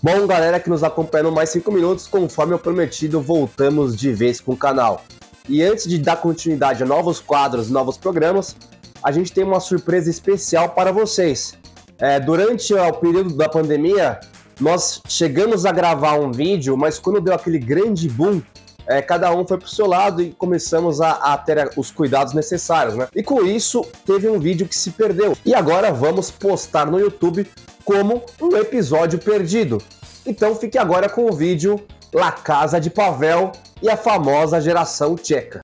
Bom, galera que nos acompanha no Mais 5 Minutos, conforme eu prometido, voltamos de vez com o canal. E antes de dar continuidade a novos quadros, novos programas, a gente tem uma surpresa especial para vocês. Durante o período da pandemia, nós chegamos a gravar um vídeo, mas quando deu aquele grande boom, cada um foi pro seu lado e começamos a ter os cuidados necessários, né? E com isso, teve um vídeo que se perdeu. E agora vamos postar no YouTube como um episódio perdido. Então fique agora com o vídeo La Casa de Pavel e a famosa geração tcheca.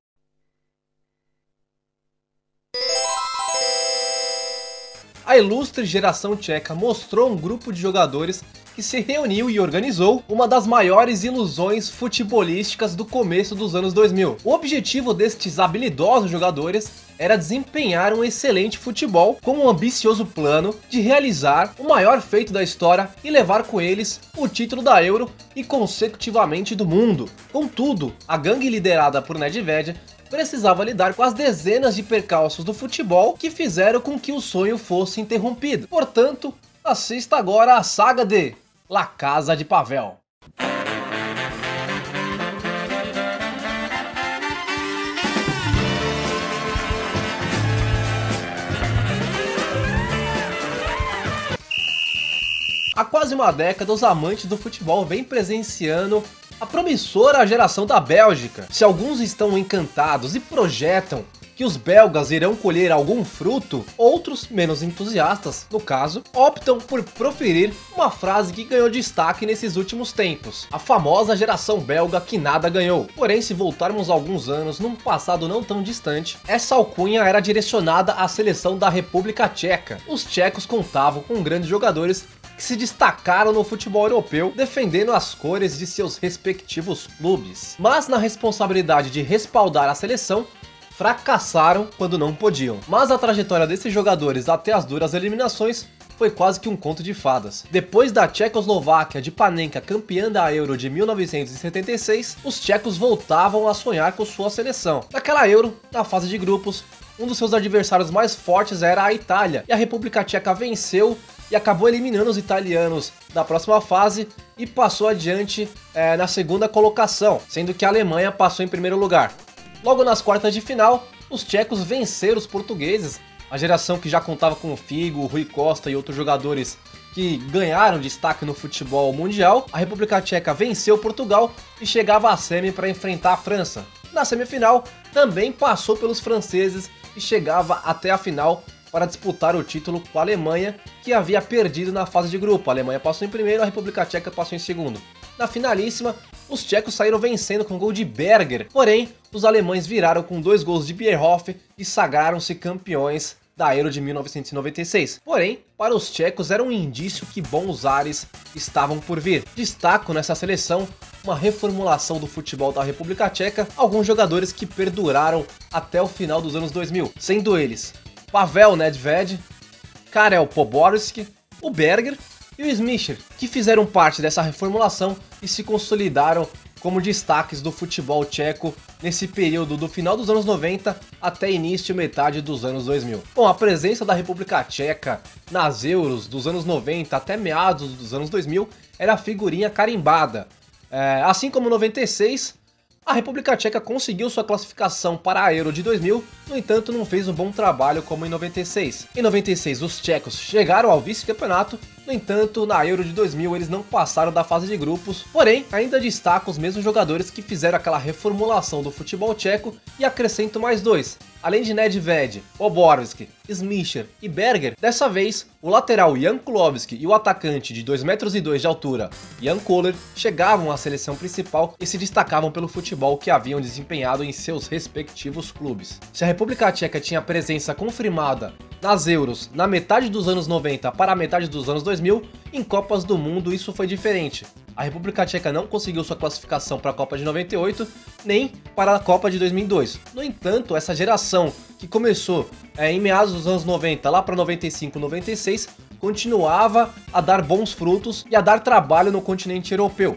A ilustre geração tcheca mostrou um grupo de jogadores que se reuniu e organizou uma das maiores ilusões futebolísticas do começo dos anos 2000. O objetivo destes habilidosos jogadores era desempenhar um excelente futebol com um ambicioso plano de realizar o maior feito da história e levar com eles o título da Euro e consecutivamente do mundo. Contudo, a gangue liderada por Nedved precisava lidar com as dezenas de percalços do futebol que fizeram com que o sonho fosse interrompido. Portanto, assista agora a saga de La Casa de Pavel. Há quase uma década, os amantes do futebol vêm presenciando a promissora geração da Bélgica. Se alguns estão encantados e projetam que os belgas irão colher algum fruto, outros, menos entusiastas, no caso, optam por proferir uma frase que ganhou destaque nesses últimos tempos: a famosa geração belga que nada ganhou. Porém, se voltarmos alguns anos, num passado não tão distante, essa alcunha era direcionada à seleção da República Tcheca. Os tchecos contavam com grandes jogadores que se destacaram no futebol europeu, defendendo as cores de seus respectivos clubes. Mas na responsabilidade de respaldar a seleção, fracassaram quando não podiam. Mas a trajetória desses jogadores até as duras eliminações foi quase que um conto de fadas. Depois da Tchecoslováquia de Panenka campeã da Euro de 1976, os tchecos voltavam a sonhar com sua seleção. Naquela Euro, na fase de grupos, um dos seus adversários mais fortes era a Itália, e a República Tcheca venceu e acabou eliminando os italianos da próxima fase e passou adiante na segunda colocação, sendo que a Alemanha passou em primeiro lugar. Logo nas quartas de final, os tchecos venceram os portugueses, a geração que já contava com o Figo, o Rui Costa e outros jogadores que ganharam destaque no futebol mundial. A República Tcheca venceu Portugal e chegava à semi para enfrentar a França. Na semifinal, também passou pelos franceses e chegava até a final para disputar o título com a Alemanha, que havia perdido na fase de grupo. A Alemanha passou em primeiro, a República Tcheca passou em segundo. Na finalíssima, os tchecos saíram vencendo com gol de Berger, porém, os alemães viraram com 2 gols de Bierhoff e sagraram-se campeões da Euro de 1996. Porém, para os tchecos era um indício que bons ares estavam por vir. Destaco nessa seleção uma reformulação do futebol da República Tcheca, alguns jogadores que perduraram até o final dos anos 2000, sendo eles Pavel Nedved, Karel Poborský, o Berger e o Smisher, que fizeram parte dessa reformulação e se consolidaram como destaques do futebol tcheco nesse período do final dos anos 90 até início e metade dos anos 2000. Bom, a presença da República Tcheca nas Euros dos anos 90 até meados dos anos 2000 era figurinha carimbada. Assim como em 96, a República Tcheca conseguiu sua classificação para a Euro de 2000, no entanto não fez um bom trabalho como em 96. Em 96 os tchecos chegaram ao vice-campeonato, no entanto na Euro de 2000 eles não passaram da fase de grupos, porém ainda destaco os mesmos jogadores que fizeram aquela reformulação do futebol tcheco e acrescento mais 2. Além de Nedved, Poborský, Smisher e Berger, dessa vez o lateral Jan Kulowski e o atacante de 2,2 metros de altura, Jan Koller, chegavam à seleção principal e se destacavam pelo futebol que haviam desempenhado em seus respectivos clubes. Se a República Tcheca tinha presença confirmada nas Euros na metade dos anos 90 para a metade dos anos 2000, em Copas do Mundo isso foi diferente. A República Tcheca não conseguiu sua classificação para a Copa de 98, nem para a Copa de 2002. No entanto, essa geração que começou em meados dos anos 90, lá para 95, 96, continuava a dar bons frutos e a dar trabalho no continente europeu.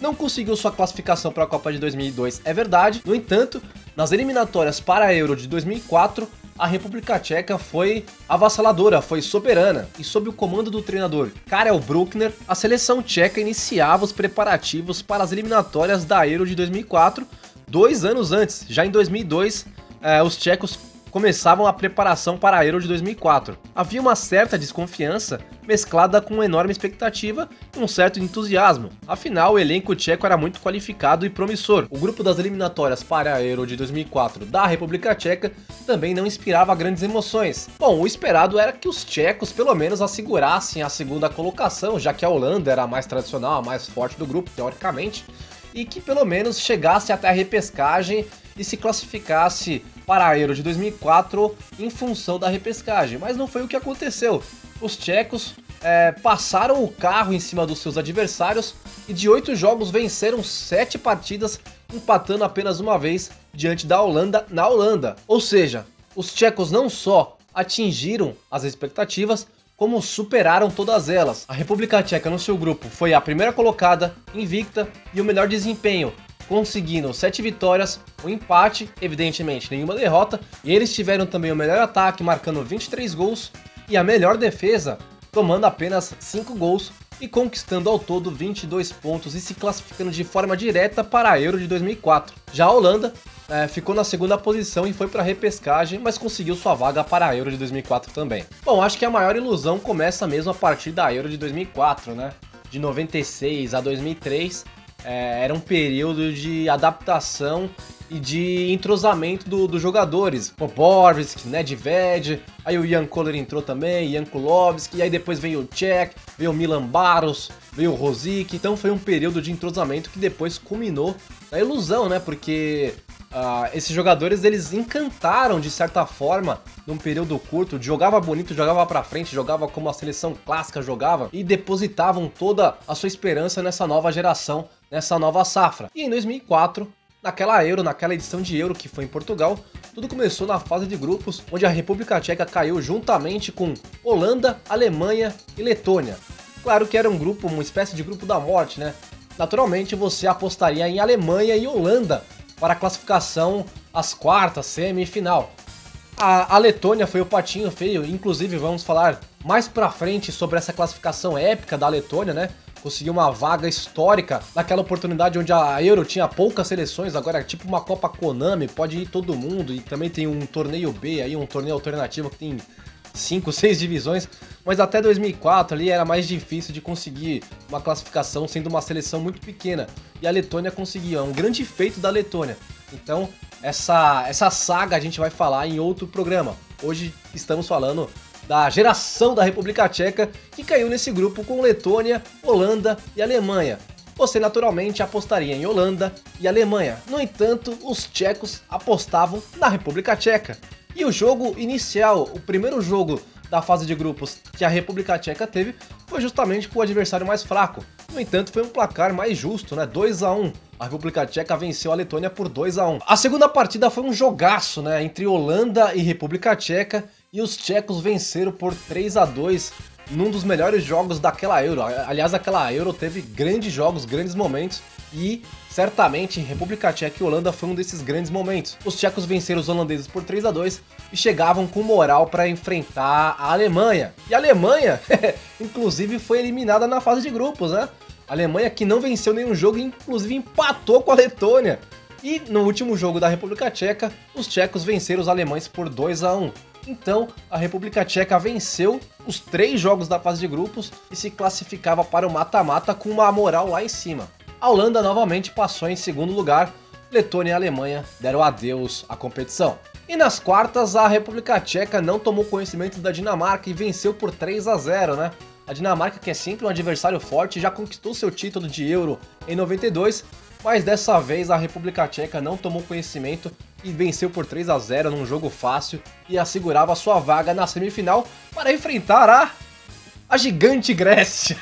Não conseguiu sua classificação para a Copa de 2002, é verdade. No entanto, nas eliminatórias para a Euro de 2004, a República Tcheca foi avassaladora, foi soberana, e sob o comando do treinador Karel Bruckner, a seleção tcheca iniciava os preparativos para as eliminatórias da Euro de 2004, 2 anos antes. Já em 2002, os tchecos começavam a preparação para a Euro de 2004. Havia uma certa desconfiança, mesclada com uma enorme expectativa e um certo entusiasmo. Afinal, o elenco tcheco era muito qualificado e promissor. O grupo das eliminatórias para a Euro de 2004 da República Tcheca também não inspirava grandes emoções. Bom, o esperado era que os tchecos pelo menos assegurassem a segunda colocação, já que a Holanda era a mais tradicional, a mais forte do grupo, teoricamente, e que pelo menos chegasse até a repescagem e se classificasse para a Euro de 2004 em função da repescagem, mas não foi o que aconteceu. Os tchecos passaram o carro em cima dos seus adversários e de 8 jogos venceram 7 partidas, empatando apenas uma vez diante da Holanda na Holanda. Ou seja, os tchecos não só atingiram as expectativas, como superaram todas elas. A República Tcheca no seu grupo foi a primeira colocada, invicta e o melhor desempenho, conseguindo 7 vitórias, um empate, evidentemente nenhuma derrota, e eles tiveram também o melhor ataque, marcando 23 gols, e a melhor defesa, tomando apenas 5 gols e conquistando ao todo 22 pontos e se classificando de forma direta para a Euro de 2004. Já a Holanda ficou na segunda posição e foi para a repescagem, mas conseguiu sua vaga para a Euro de 2004 também. Bom, acho que a maior ilusão começa mesmo a partir da Euro de 2004, né? De 96 a 2003, era um período de adaptação e de entrosamento dos jogadores. Bobrovski, Nedved, aí o Jan Koller entrou também, Jan Kulowski, aí depois veio o Cech, veio o Milan Baros, veio o Rosic. Então foi um período de entrosamento que depois culminou na ilusão, né? Porque esses jogadores, eles encantaram de certa forma num período curto, jogava bonito, jogava pra frente, jogava como a seleção clássica jogava e depositavam toda a sua esperança nessa nova geração, nessa nova safra. E em 2004, naquela edição de Euro que foi em Portugal, tudo começou na fase de grupos, onde a República Tcheca caiu juntamente com Holanda, Alemanha e Letônia. Claro que era um grupo, uma espécie de grupo da morte, né? Naturalmente você apostaria em Alemanha e Holanda para a classificação às quartas, semifinal. A Letônia foi o patinho feio, inclusive vamos falar mais pra frente sobre essa classificação épica da Letônia, né? Conseguiu uma vaga histórica naquela oportunidade onde a Euro tinha poucas seleções, agora é tipo uma Copa Konami, pode ir todo mundo, e também tem um torneio B aí, um torneio alternativo que tem 5, 6 divisões, mas até 2004 ali era mais difícil de conseguir uma classificação sendo uma seleção muito pequena, e a Letônia conseguiu, é um grande feito da Letônia. Então essa saga a gente vai falar em outro programa. Hoje estamos falando da geração da República Tcheca, que caiu nesse grupo com Letônia, Holanda e Alemanha. Você naturalmente apostaria em Holanda e Alemanha. No entanto, os tchecos apostavam na República Tcheca. E o jogo inicial, o primeiro jogo da fase de grupos que a República Tcheca teve, foi justamente com o adversário mais fraco. No entanto, foi um placar mais justo, né? 2-1. A República Tcheca venceu a Letônia por 2-1. A segunda partida foi um jogaço, né? Entre Holanda e República Tcheca, e os tchecos venceram por 3-2 num dos melhores jogos daquela Euro. Aliás, aquela Euro teve grandes jogos, grandes momentos, e certamente República Tcheca e Holanda foi um desses grandes momentos. Os tchecos venceram os holandeses por 3-2 e chegavam com moral para enfrentar a Alemanha. E a Alemanha, inclusive, foi eliminada na fase de grupos, né? A Alemanha que não venceu nenhum jogo e inclusive empatou com a Letônia. E no último jogo da República Tcheca, os tchecos venceram os alemães por 2-1. Então, a República Tcheca venceu os 3 jogos da fase de grupos e se classificava para o mata-mata com uma moral lá em cima. A Holanda novamente passou em segundo lugar, Letônia e Alemanha deram adeus à competição. E nas quartas, a República Tcheca não tomou conhecimento da Dinamarca e venceu por 3-0, né? A Dinamarca, que é sempre um adversário forte, já conquistou seu título de Euro em 92, mas dessa vez a República Tcheca não tomou conhecimento e venceu por 3-0 num jogo fácil e assegurava sua vaga na semifinal para enfrentar a gigante Grécia.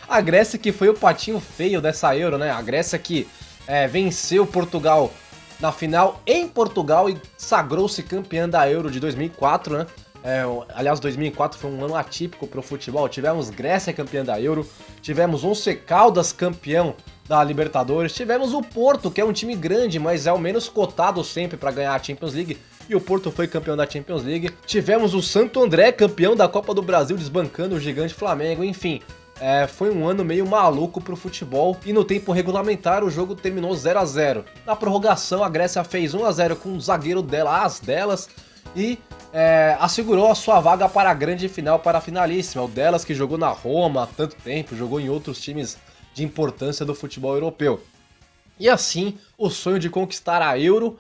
A Grécia que foi o patinho feio dessa Euro, né? A Grécia que venceu Portugal na final em Portugal e sagrou-se campeã da Euro de 2004, né? Aliás, 2004 foi um ano atípico para o futebol. Tivemos Grécia campeã da Euro, tivemos Once Caldas campeão da Libertadores, tivemos o Porto, que é um time grande, mas é o menos cotado sempre para ganhar a Champions League, e o Porto foi campeão da Champions League. Tivemos o Santo André campeão da Copa do Brasil, desbancando o gigante Flamengo, enfim. Foi um ano meio maluco pro futebol e no tempo regulamentar o jogo terminou 0 a 0. Na prorrogação a Grécia fez 1 a 0 com o zagueiro delas e assegurou a sua vaga para a grande final, para a finalíssima. O delas que jogou na Roma há tanto tempo, jogou em outros times de importância do futebol europeu. E assim o sonho de conquistar a Euro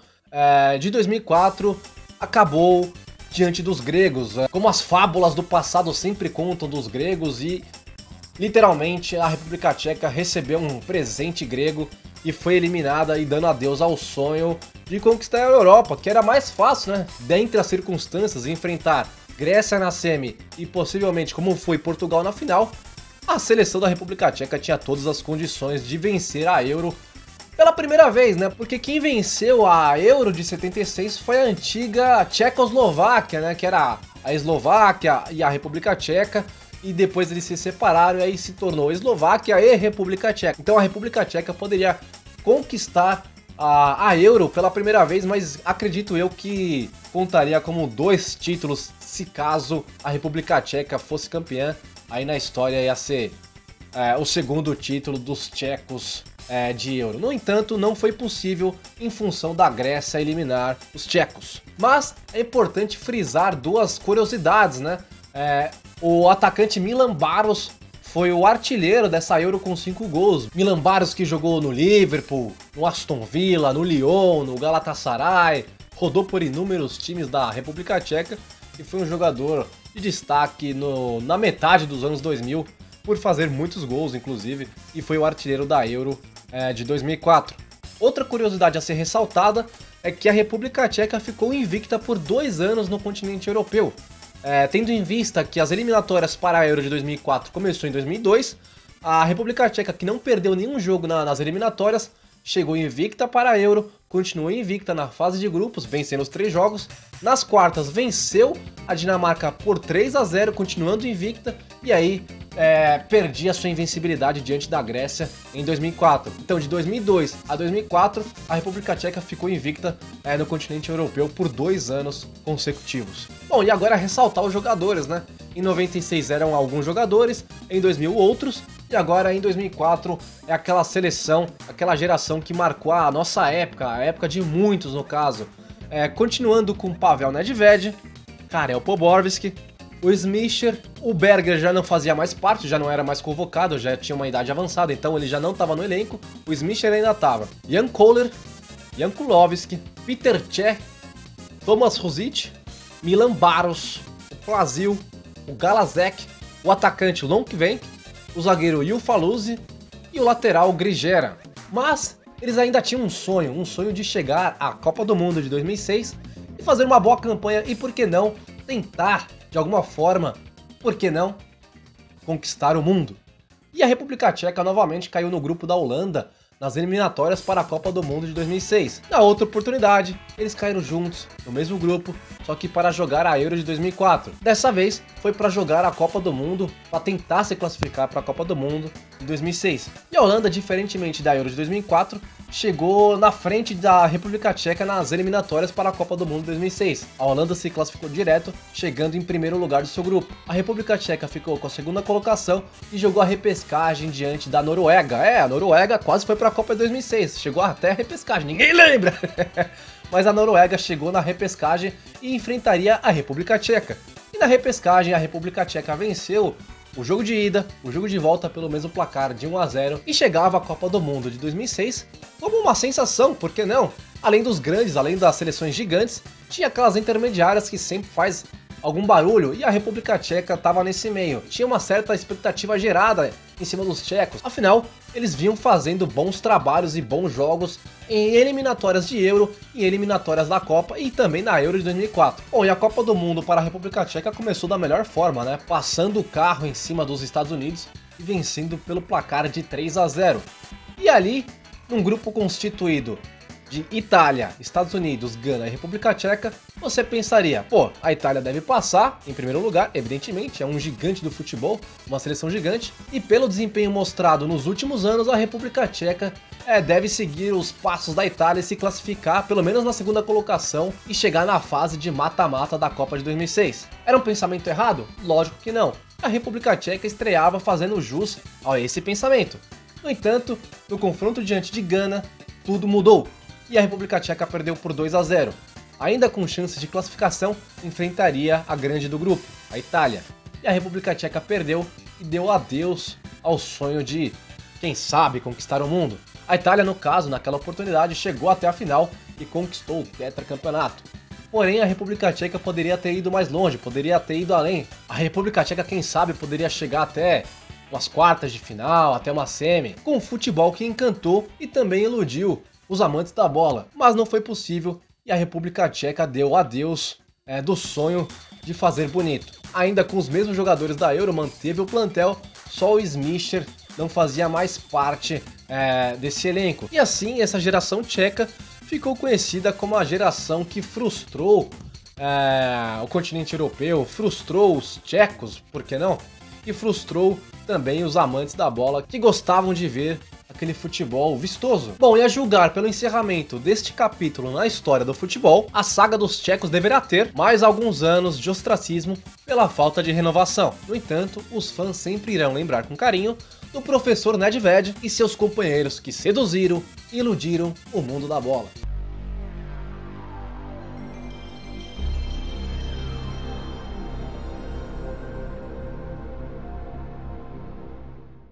de 2004 acabou diante dos gregos. Como as fábulas do passado sempre contam dos gregos, e literalmente a República Tcheca recebeu um presente grego e foi eliminada, e dando adeus ao sonho de conquistar a Europa, que era mais fácil, né? Dentre as circunstâncias, enfrentar Grécia na semi e possivelmente, como foi Portugal na final, a seleção da República Tcheca tinha todas as condições de vencer a Euro pela primeira vez, né? Porque quem venceu a Euro de 76 foi a antiga Tchecoslováquia, né? Que era a Eslováquia e a República Tcheca. E depois eles se separaram e aí se tornou Eslováquia e República Tcheca. Então a República Tcheca poderia conquistar a Euro pela primeira vez, mas acredito eu que contaria como 2 títulos se caso a República Tcheca fosse campeã. Aí na história ia ser o segundo título dos tchecos de Euro. No entanto, não foi possível em função da Grécia eliminar os tchecos. Mas é importante frisar 2 curiosidades, né? O atacante Milan Baros foi o artilheiro dessa Euro com 5 gols. Milan Baros, que jogou no Liverpool, no Aston Villa, no Lyon, no Galatasaray, rodou por inúmeros times da República Tcheca e foi um jogador de destaque na metade dos anos 2000 por fazer muitos gols, inclusive, e foi o artilheiro da Euro de 2004. Outra curiosidade a ser ressaltada é que a República Tcheca ficou invicta por 2 anos no continente europeu. Tendo em vista que as eliminatórias para a Euro de 2004 começou em 2002, a República Tcheca, que não perdeu nenhum jogo nas eliminatórias, chegou invicta para a Euro, continuou invicta na fase de grupos, vencendo os 3 jogos. Nas quartas venceu a Dinamarca por 3 a 0, continuando invicta, e aí perdia sua invencibilidade diante da Grécia em 2004. Então de 2002 a 2004 a República Tcheca ficou invicta no continente europeu por 2 anos consecutivos. Bom, e agora ressaltar os jogadores, né? Em 96 eram alguns jogadores, em 2000 outros, e agora em 2004 é aquela seleção, aquela geração que marcou a nossa época, a época de muitos no caso. Continuando com Pavel Nedved, Karel Poborský, o Smisher, o Berger já não fazia mais parte, já não era mais convocado, já tinha uma idade avançada, então ele já não estava no elenco. O Smisher ainda estava. Jan Koller, Jan Kulowski, Peter Cech, Tomas Rosic, Milan Baros, o Plasil, o Galazek, o atacante Lonkvenk, o zagueiro Yufaluzzi e o lateral Grigera. Mas eles ainda tinham um sonho de chegar à Copa do Mundo de 2006 e fazer uma boa campanha e, por que não, tentar, de alguma forma, por que não, conquistar o mundo. E a República Tcheca novamente caiu no grupo da Holanda nas eliminatórias para a Copa do Mundo de 2006. Na outra oportunidade, eles caíram juntos, no mesmo grupo, só que para jogar a Euro de 2004. Dessa vez, foi para jogar a Copa do Mundo, para tentar se classificar para a Copa do Mundo de 2006. E a Holanda, diferentemente da Euro de 2004, chegou na frente da República Tcheca nas eliminatórias para a Copa do Mundo de 2006. A Holanda se classificou direto, chegando em primeiro lugar do seu grupo. A República Tcheca ficou com a segunda colocação e jogou a repescagem diante da Noruega. A Noruega quase foi para a Copa de 2006, chegou até a repescagem, ninguém lembra! Mas a Noruega chegou na repescagem e enfrentaria a República Tcheca. E na repescagem a República Tcheca venceu o jogo de ida, o jogo de volta pelo mesmo placar de 1 a 0 e chegava à Copa do Mundo de 2006 como uma sensação, por que não? Além dos grandes, além das seleções gigantes, tinha aquelas intermediárias que sempre faz algum barulho e a República Tcheca estava nesse meio. Tinha uma certa expectativa gerada em cima dos tchecos, afinal, eles vinham fazendo bons trabalhos e bons jogos em eliminatórias de Euro, em eliminatórias da Copa e também na Euro de 2004. Bom, e a Copa do Mundo para a República Tcheca começou da melhor forma, né? Passando o carro em cima dos Estados Unidos e vencendo pelo placar de 3 a 0. E ali, num grupo constituído de Itália, Estados Unidos, Gana e República Tcheca, você pensaria, pô, a Itália deve passar, em primeiro lugar, evidentemente, é um gigante do futebol, uma seleção gigante, e pelo desempenho mostrado nos últimos anos, a República Tcheca deve seguir os passos da Itália e se classificar, pelo menos na segunda colocação, e chegar na fase de mata-mata da Copa de 2006. Era um pensamento errado? Lógico que não. A República Tcheca estreava fazendo jus a esse pensamento. No entanto, no confronto diante de Gana, tudo mudou, e a República Tcheca perdeu por 2-0. Ainda com chances de classificação, enfrentaria a grande do grupo, a Itália. E a República Tcheca perdeu e deu adeus ao sonho de, quem sabe, conquistar o mundo. A Itália, no caso, naquela oportunidade, chegou até a final e conquistou o tetracampeonato. Porém, a República Tcheca poderia ter ido mais longe, poderia ter ido além. A República Tcheca, quem sabe, poderia chegar até umas quartas de final, até uma semi, com um futebol que encantou e também iludiu os amantes da bola. Mas não foi possível e a República Tcheca deu adeus do sonho de fazer bonito. Ainda com os mesmos jogadores da Euro, manteve o plantel, só o Smisher não fazia mais parte desse elenco. E assim, essa geração tcheca ficou conhecida como a geração que frustrou o continente europeu, frustrou os tchecos, por que não? E frustrou também os amantes da bola que gostavam de ver aquele futebol vistoso. Bom, e a julgar pelo encerramento deste capítulo na história do futebol, a saga dos tchecos deverá ter mais alguns anos de ostracismo pela falta de renovação. No entanto, os fãs sempre irão lembrar com carinho do professor Nedved e seus companheiros que seduziram e iludiram o mundo da bola.